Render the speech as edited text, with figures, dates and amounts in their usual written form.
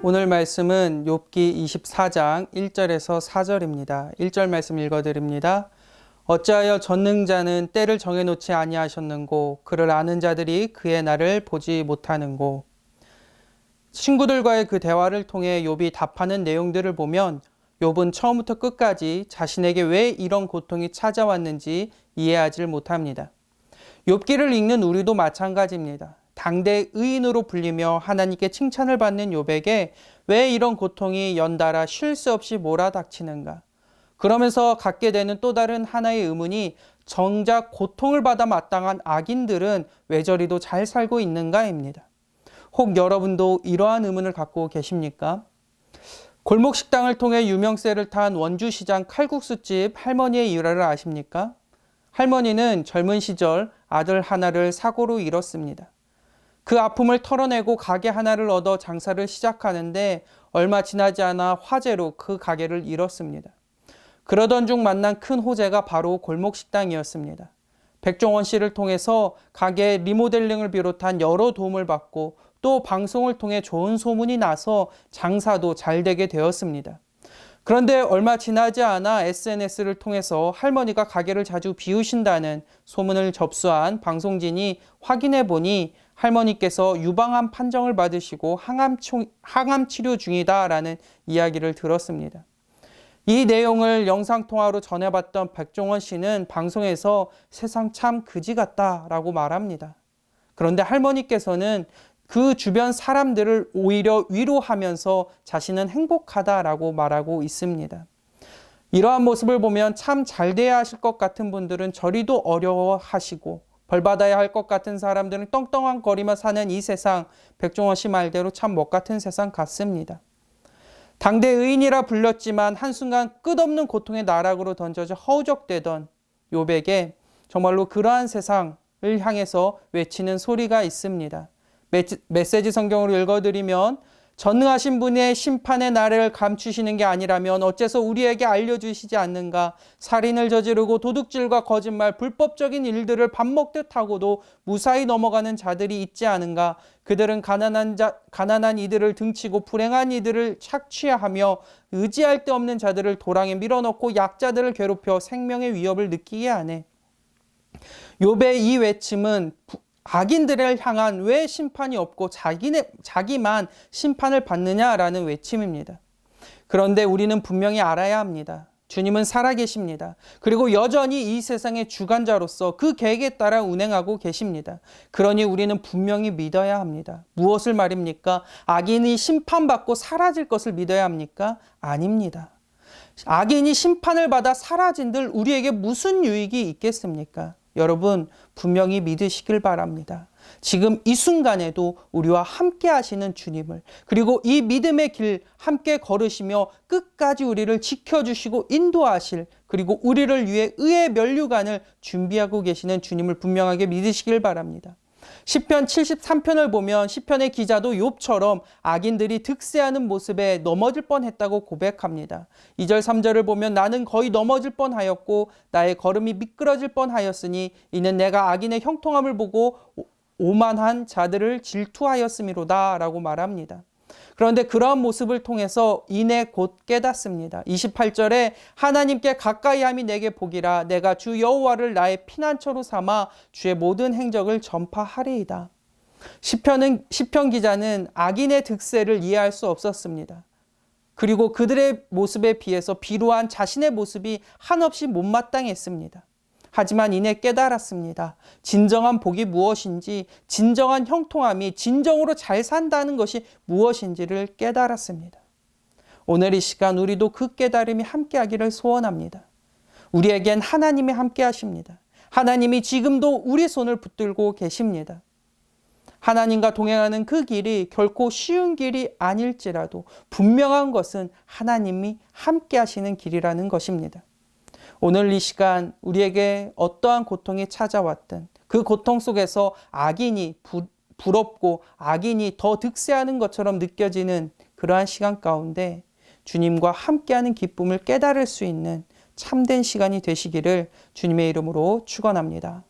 오늘 말씀은 욥기 24장 1절에서 4절입니다. 1절 말씀 읽어드립니다. 어찌하여 전능자는 때를 정해놓지 아니하셨는고 그를 아는 자들이 그의 날을 보지 못하는고. 친구들과의 그 대화를 통해 욥이 답하는 내용들을 보면 욥은 처음부터 끝까지 자신에게 왜 이런 고통이 찾아왔는지 이해하지 못합니다. 욥기를 읽는 우리도 마찬가지입니다. 당대 의인으로 불리며 하나님께 칭찬을 받는 욥에게 왜 이런 고통이 연달아 쉴 새 없이 몰아닥치는가? 그러면서 갖게 되는 또 다른 하나의 의문이 정작 고통을 받아 마땅한 악인들은 왜 저리도 잘 살고 있는가입니다. 혹 여러분도 이러한 의문을 갖고 계십니까? 골목 식당을 통해 유명세를 탄 원주시장 칼국수집 할머니의 일화를 아십니까? 할머니는 젊은 시절 아들 하나를 사고로 잃었습니다. 그 아픔을 털어내고 가게 하나를 얻어 장사를 시작하는데 얼마 지나지 않아 화재로 그 가게를 잃었습니다. 그러던 중 만난 큰 호재가 바로 골목식당이었습니다. 백종원 씨를 통해서 가게 리모델링을 비롯한 여러 도움을 받고 또 방송을 통해 좋은 소문이 나서 장사도 잘 되게 되었습니다. 그런데 얼마 지나지 않아 SNS를 통해서 할머니가 가게를 자주 비우신다는 소문을 접수한 방송진이 확인해 보니 할머니께서 유방암 판정을 받으시고 항암 치료 중이다라는 이야기를 들었습니다. 이 내용을 영상통화로 전해봤던 백종원 씨는 방송에서 세상 참 그지 같다라고 말합니다. 그런데 할머니께서는 그 주변 사람들을 오히려 위로하면서 자신은 행복하다라고 말하고 있습니다. 이러한 모습을 보면 참 잘 돼야 하실 것 같은 분들은 저리도 어려워하시고 벌받아야 할 것 같은 사람들은 떵떵한 거리만 사는 이 세상, 백종원 씨 말대로 참 못 같은 세상 같습니다. 당대 의인이라 불렸지만 한순간 끝없는 고통의 나락으로 던져져 허우적대던 욥에게 정말로 그러한 세상을 향해서 외치는 소리가 있습니다. 메시지 성경으로 읽어드리면 전능하신 분의 심판의 날을 감추시는 게 아니라면 어째서 우리에게 알려주시지 않는가? 살인을 저지르고 도둑질과 거짓말, 불법적인 일들을 밥 먹듯 하고도 무사히 넘어가는 자들이 있지 않은가? 그들은 가난한 이들을 등치고 불행한 이들을 착취하며 의지할 데 없는 자들을 도랑에 밀어넣고 약자들을 괴롭혀 생명의 위협을 느끼게 하네. 욥의 이 외침은 악인들을 향한 왜 심판이 없고 자기만 심판을 받느냐라는 외침입니다. 그런데 우리는 분명히 알아야 합니다. 주님은 살아계십니다. 그리고 여전히 이 세상의 주관자로서 그 계획에 따라 운행하고 계십니다. 그러니 우리는 분명히 믿어야 합니다. 무엇을 말입니까? 악인이 심판받고 사라질 것을 믿어야 합니까? 아닙니다. 악인이 심판을 받아 사라진들 우리에게 무슨 유익이 있겠습니까? 여러분 분명히 믿으시길 바랍니다. 지금 이 순간에도 우리와 함께 하시는 주님을, 그리고 이 믿음의 길 함께 걸으시며 끝까지 우리를 지켜주시고 인도하실, 그리고 우리를 위해 의의 면류관을 준비하고 계시는 주님을 분명하게 믿으시길 바랍니다. 시편 73편을 보면 시편의 기자도 욥처럼 악인들이 득세하는 모습에 넘어질 뻔했다고 고백합니다. 2절 3절을 보면 나는 거의 넘어질 뻔하였고 나의 걸음이 미끄러질 뻔하였으니 이는 내가 악인의 형통함을 보고 오만한 자들을 질투하였음이로다 라고 말합니다. 그런데 그러한 모습을 통해서 이내 곧 깨닫습니다. 28절에 하나님께 가까이함이 내게 복이라 내가 주 여호와를 나의 피난처로 삼아 주의 모든 행적을 전파하리이다. 시편 기자는 악인의 득세를 이해할 수 없었습니다. 그리고 그들의 모습에 비해서 비루한 자신의 모습이 한없이 못마땅했습니다. 하지만 이내 깨달았습니다. 진정한 복이 무엇인지, 진정한 형통함이 진정으로 잘 산다는 것이 무엇인지를 깨달았습니다. 오늘 이 시간 우리도 그 깨달음이 함께하기를 소원합니다. 우리에겐 하나님이 함께하십니다. 하나님이 지금도 우리 손을 붙들고 계십니다. 하나님과 동행하는 그 길이 결코 쉬운 길이 아닐지라도 분명한 것은 하나님이 함께하시는 길이라는 것입니다. 오늘 이 시간 우리에게 어떠한 고통이 찾아왔든 그 고통 속에서 악인이 부럽고 악인이 더 득세하는 것처럼 느껴지는 그러한 시간 가운데 주님과 함께하는 기쁨을 깨달을 수 있는 참된 시간이 되시기를 주님의 이름으로 축원합니다.